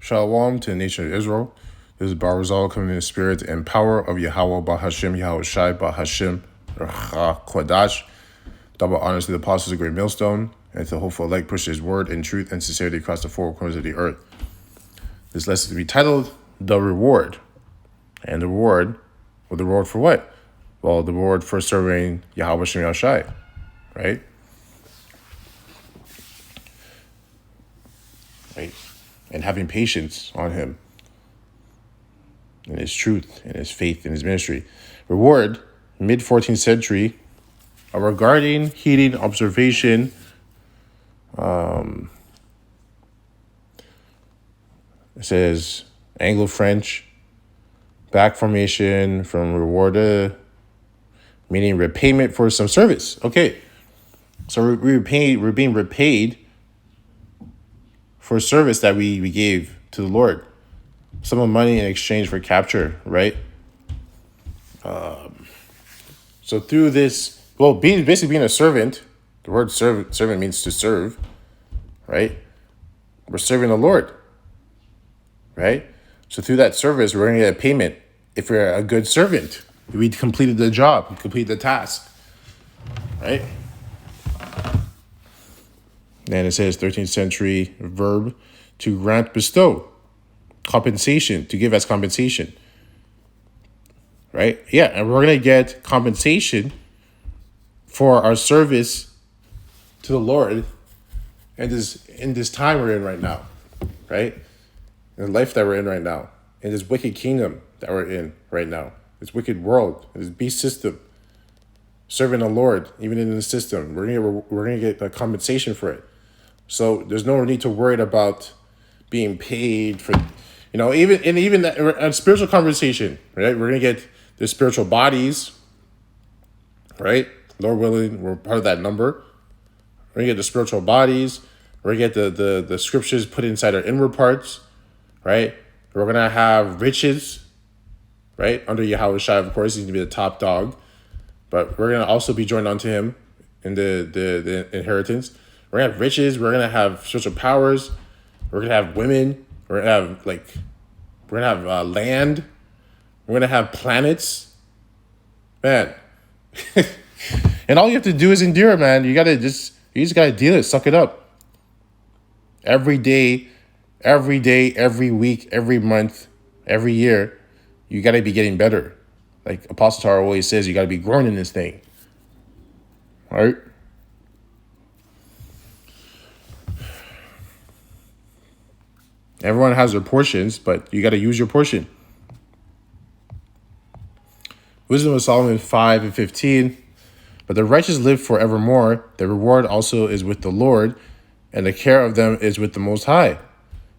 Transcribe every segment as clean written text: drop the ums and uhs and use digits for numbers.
Shalom to the nation of Israel. This is Barazal coming in the spirit and power of Yahweh Bahashim Yahweh Shai Bahashim Kodash. Double honors to the apostles of Great Millstone and to the hopeful elect push his word in truth and sincerity across the four corners of the earth. This lesson to be titled The Reward. And the reward, well, the reward for what? Well, the reward for serving Yahweh Shem Shai, right? Right? And having patience on him and his truth and his faith in his ministry. Reward, mid-14th century, a regarding, heeding, observation, it says Anglo-French, back formation from rewarda, meaning repayment for some service. Okay, so we're being repaid for a service that we gave to the Lord. Some of money in exchange for capture, right? So through this, well, basically being a servant, the word servant means to serve, right? We're serving the Lord, right? So through that service, we're going to get a payment. If we're a good servant, we completed the job, we completed the task, right? And it says 13th century verb to grant, bestow, compensation, to give as compensation, right? Yeah, and we're going to get compensation for our service to the Lord in this time we're in right now, right? In the life that we're in right now, in this wicked kingdom that we're in right now, this wicked world, this beast system, serving the Lord, even in the system, we're gonna get a compensation for it. So there's no need to worry about being paid for, even that, a spiritual conversation, right? We're gonna get the spiritual bodies, right? Lord willing, we're part of that number. We're gonna get the spiritual bodies. We're gonna get the scriptures put inside our inward parts, right? We're gonna have riches, right? Under Yahweh Shai, of course, he's gonna be the top dog, but we're gonna also be joined unto him in the inheritance. We're gonna have riches. We're gonna have spiritual powers. We're gonna have women. We're gonna have land. We're gonna have planets, man. And all you have to do is endure, man. You just gotta deal it, suck it up. Every day, every week, every month, every year, you gotta be getting better. Like Apostle Tara always says, you gotta be growing in this thing. All right? Everyone has their portions, but you gotta use your portion. Wisdom of Solomon 5:15. But the righteous live forevermore. The reward also is with the Lord, and the care of them is with the Most High.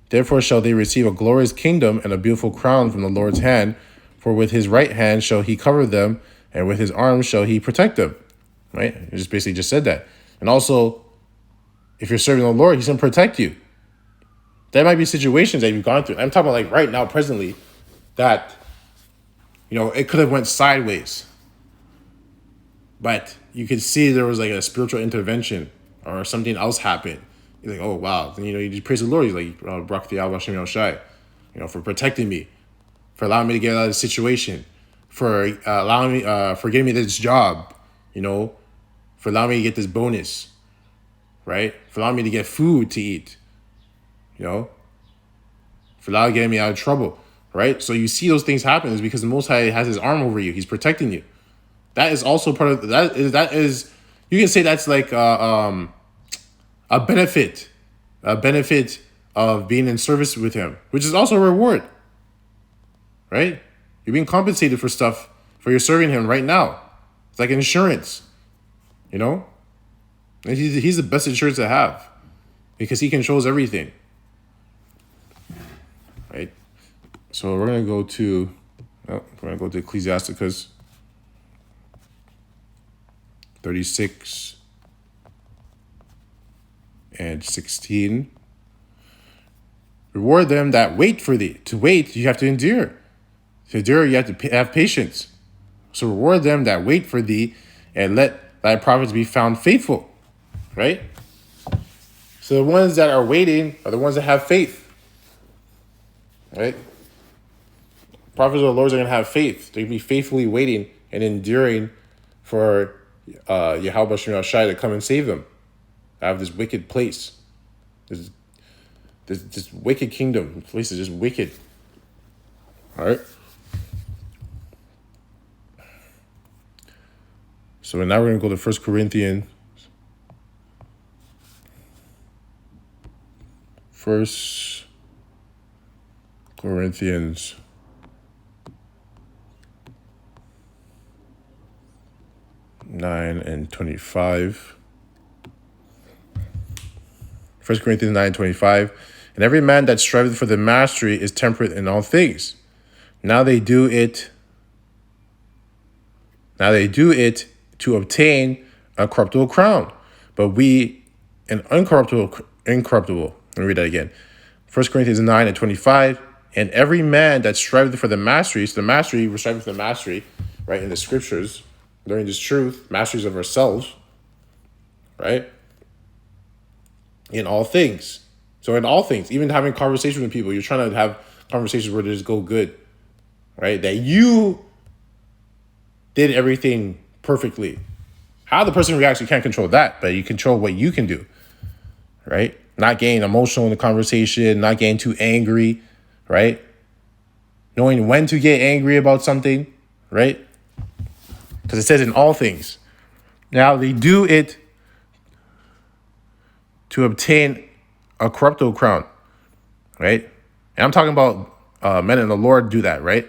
Therefore shall they receive a glorious kingdom and a beautiful crown from the Lord's hand. For with his right hand shall he cover them, and with his arm shall he protect them. Right? It just basically just said that. And also, if you're serving the Lord, he's going to protect you. There might be situations that you've gone through. I'm talking about like right now, presently, that, it could have went sideways. But you could see there was like a spiritual intervention or something else happened. You're like, oh, wow. Then, you just praise the Lord. He's like, Barak Yahweh Shem Shai, for protecting me, for allowing me to get out of the situation, for allowing me, for getting me this job, for allowing me to get this bonus, right? For allowing me to get food to eat, for allowing getting me out of trouble, right? So you see those things happen is because the Most High has his arm over you. He's protecting you. That is also part of that is you can say that's like a benefit of being in service with him, which is also a reward, right? You're being compensated for stuff for your serving him right now. It's like insurance, and he's the best insurance to have because he controls everything, right? So we're gonna go to Ecclesiasticus 36 and 16. Reward them that wait for thee. To wait, you have to endure. To endure, you have to have patience. So reward them that wait for thee, and let thy prophets be found faithful. Right? So the ones that are waiting are the ones that have faith. right? Prophets of the Lord are going to have faith. They're going to be faithfully waiting and enduring for Yahweh Shem Shai to come and save them out of this wicked place. This wicked kingdom. This place is just wicked. All right? So now we're going to go to 1 Corinthians. 1 Corinthians 9:25. 1 Corinthians 9:25. And every man that striveth for the mastery is temperate in all things. Now they do it to obtain a corruptible crown, but we an incorruptible. Let me read that again. 1 Corinthians 9:25. And every man that striveth for the mastery, so the mastery, we're striving for the mastery, right, in the scriptures, learning this truth, masteries of ourselves, right? In all things. So in all things, even having conversations with people, you're trying to have conversations where they just go good, right? That you did everything perfectly. How the person reacts, you can't control that, but you control what you can do, right? Not getting emotional in the conversation, not getting too angry, right? Knowing when to get angry about something, right? Because it says in all things. Now they do it to obtain a corruptible crown, right? And I'm talking about men in the Lord do that, right?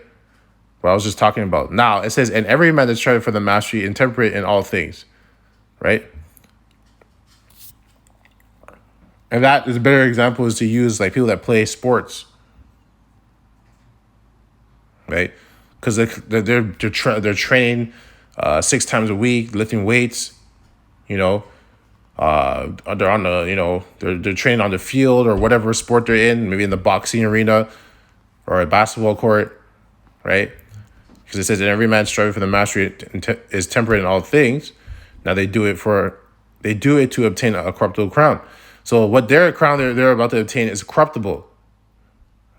What I was just talking about. Now it says, and every man that's striving for the mastery and temperate in all things, right? And that is a better example is to use like people that play sports, right? Because they're training 6 times a week, lifting weights, you know. They're on the, you know, they're training on the field or whatever sport they're in, maybe in the boxing arena or a basketball court, right? Because it says, and every man striving for the mastery is temperate in all things. Now they do it to obtain a corruptible crown. So what their crown they're about to obtain is corruptible,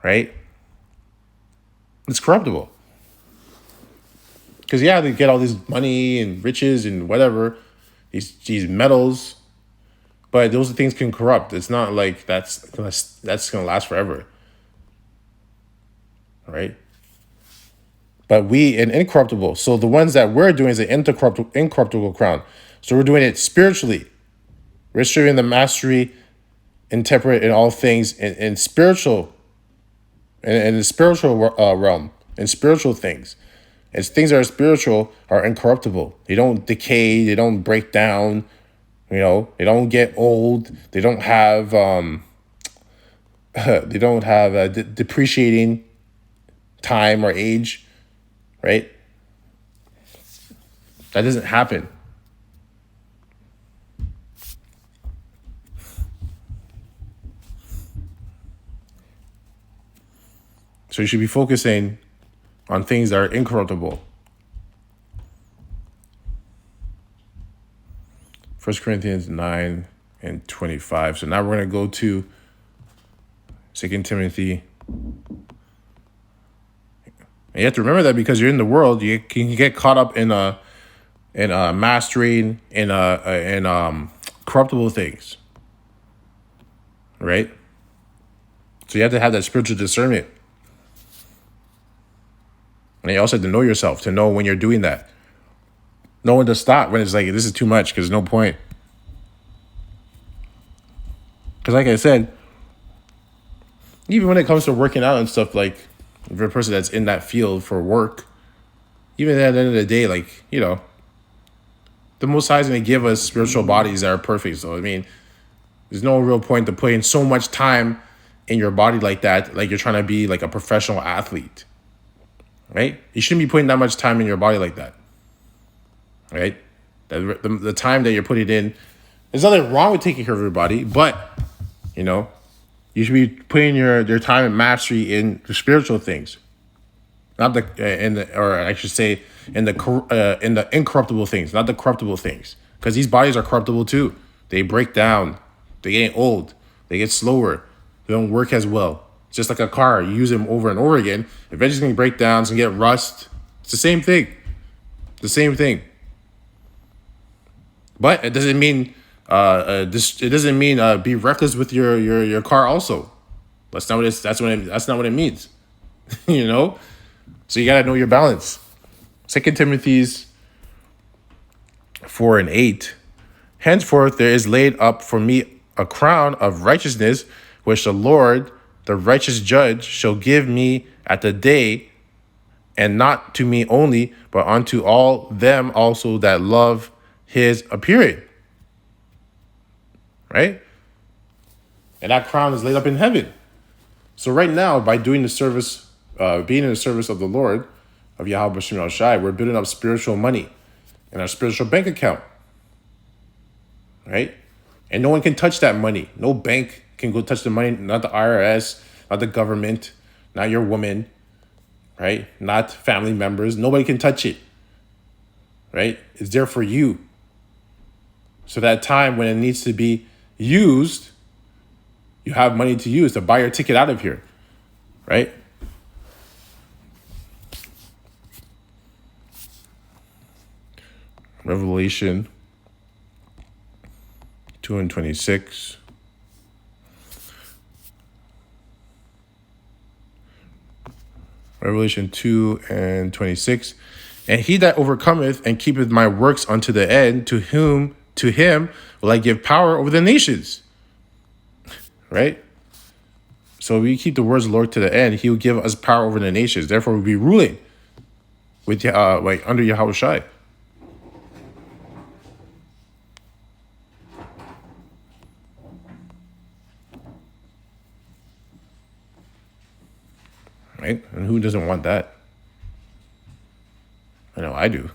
right? It's corruptible. Because they get all this money and riches and whatever, these medals, but those things can corrupt. It's not like that's gonna last forever, right? But we an incorruptible. So the ones that we're doing is an incorruptible crown. So we're doing it spiritually. We're striving the mastery and temperate in all things in spiritual, in the spiritual realm, in spiritual things. And things that are spiritual are incorruptible. They don't decay. They don't break down. You know, they don't get old. They don't have depreciating time or age, right? That doesn't happen. So you should be focusing on things that are incorruptible. 1 Corinthians 9:25. So now we're going to go to 2 Timothy. And you have to remember that because you're in the world, you can get caught up in mastering in corruptible things, right? So you have to have that spiritual discernment. And you also have to know yourself, to know when you're doing that. Know when to stop, when it's like, this is too much, because there's no point. Because like I said, even when it comes to working out and stuff, like, if you're a person that's in that field for work, even at the end of the day, like, you know, the Most High is going to give us spiritual bodies that are perfect. So, I mean, there's no real point to putting so much time in your body like that, like you're trying to be like a professional athlete. Right? You shouldn't be putting that much time in your body like that. Right? The time that you're putting in, there's nothing wrong with taking care of your body, but, you know, you should be putting your time and mastery in the spiritual things, not in the incorruptible things, not the corruptible things, because these bodies are corruptible too. They break down, they get old, they get slower, they don't work as well. It's just like a car. You use them over and over again. Eventually it's going to break down. It's going to get rust. It's the same thing. The same thing. But it doesn't mean be reckless with your car also. That's not what it means. You know? So you got to know your balance. 2 Timothy's 4:8. Henceforth there is laid up for me a crown of righteousness, which the Lord, the righteous judge, shall give me at the day, and not to me only, but unto all them also that love his appearing. Right? And that crown is laid up in heaven. So right now, by doing the service, being in the service of the Lord, of Yahweh B'Shem El Shai, we're building up spiritual money in our spiritual bank account. Right? And no one can touch that money. No bank can go touch the money, not the IRS, not the government, not your woman, right? Not family members. Nobody can touch it. Right? It's there for you. So that time when it needs to be used, you have money to use to buy your ticket out of here. Right? Revelation 2:26. Revelation 2:26. And he that overcometh and keepeth my works unto the end, to him will I give power over the nations. Right? So we keep the words of the Lord to the end, he will give us power over the nations. Therefore we'll be ruling with under Yahweh Shai. Right? And who doesn't want that? I know I do.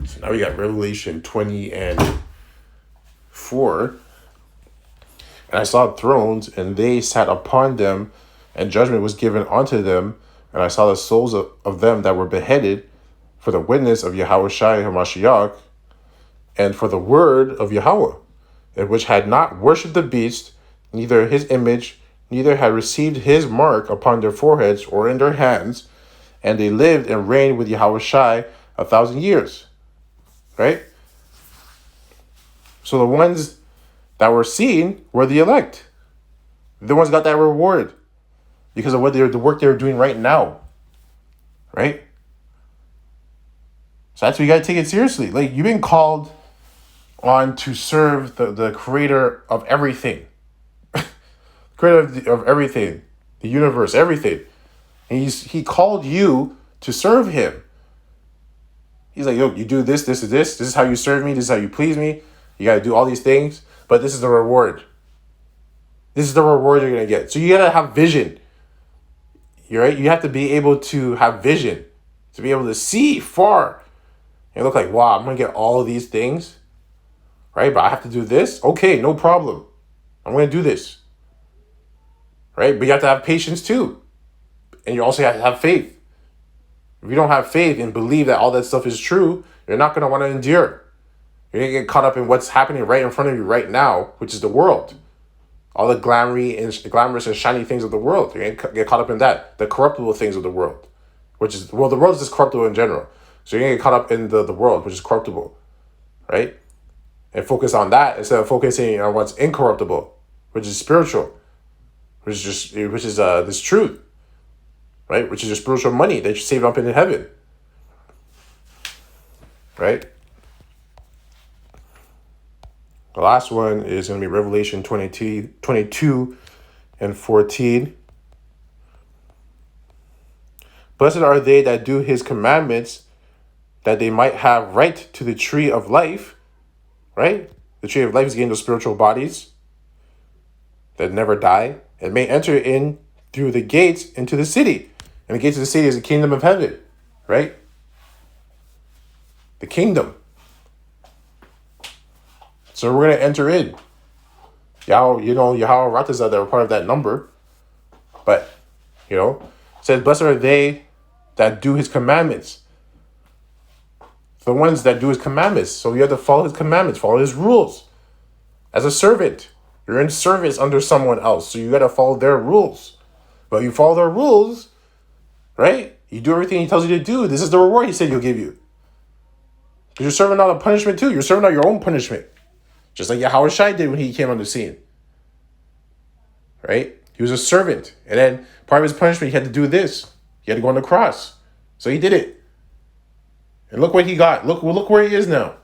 So now we got Revelation 20:4. And I saw thrones, and they sat upon them, and judgment was given unto them. And I saw the souls of them that were beheaded for the witness of Yahweh Shai HaMashiach, and for the word of Yahweh, and which had not worshipped the beast, neither his image, neither had received his mark upon their foreheads or in their hands. And they lived and reigned with Yahweh Shai 1,000 years. Right? So the ones that were seen were the elect. The ones got that reward because of the work they're doing right now. Right? So that's why you got to take it seriously. Like, you've been called on to serve the creator of everything. Creator of everything. The universe, everything. And he called you to serve him. He's like, yo, you do this, this, and this. This is how you serve me. This is how you please me. You got to do all these things. But this is the reward. This is the reward you're going to get. So you got to have vision. You're right. You have to be able to have vision. To be able to see far. And look like, wow, I'm going to get all of these things. Right? But I have to do this. Okay, no problem. I'm going to do this. Right? But you have to have patience too. And you also have to have faith. If you don't have faith and believe that all that stuff is true, you're not going to want to endure. You're going to get caught up in what's happening right in front of you right now, which is the world. All the glamorous and shiny things of the world. You're going to get caught up in that. The corruptible things of the world. The world is just corruptible in general. So you're going to get caught up in the world, which is corruptible. Right? And focus on that instead of focusing on what's incorruptible, which is spiritual. Which is this truth. Right? Which is your spiritual money that you save up in heaven. Right? The last one is going to be Revelation 22 and 14. Blessed are they that do his commandments, that they might have right to the tree of life. Right? The tree of life is getting those spiritual bodies that never die, and may enter in through the gates into the city. And the gates of the city is the kingdom of heaven. Right? The kingdom. So we're going to enter in. Yahweh Ratazah that were part of that number. But, it says, blessed are they that do his commandments. The ones that do his commandments. So you have to follow his commandments, follow his rules. As a servant, you're in service under someone else. So you got to follow their rules. But you follow their rules, right? You do everything he tells you to do. This is the reward he said he'll give you. Because you're serving out a punishment too. You're serving out your own punishment. Just like Yahweh Shai did when he came on the scene. Right? He was a servant. And then part of his punishment, he had to do this. He had to go on the cross. So he did it. And look what he got. Look where he is now.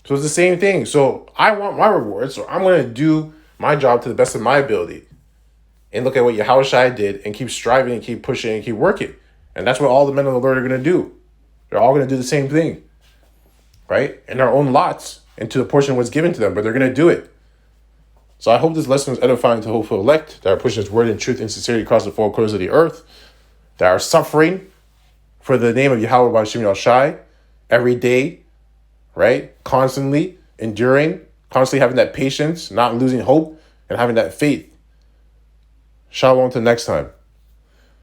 So it's the same thing. So I want my reward. So I'm going to do my job to the best of my ability. And look at what Yahweh Shai did and keep striving and keep pushing and keep working. And that's what all the men of the Lord are going to do. They're all going to do the same thing. Right? In their own lots and to the portion of what's given to them. But they're going to do it. So I hope this lesson was edifying to hopeful elect that are pushing his word in truth and sincerity across the four corners of the earth. That are suffering for the name of Yahweh B'Shem Yahweh Shai every day. Right? Constantly enduring. Constantly having that patience. Not losing hope. And having that faith. Shalom till next time.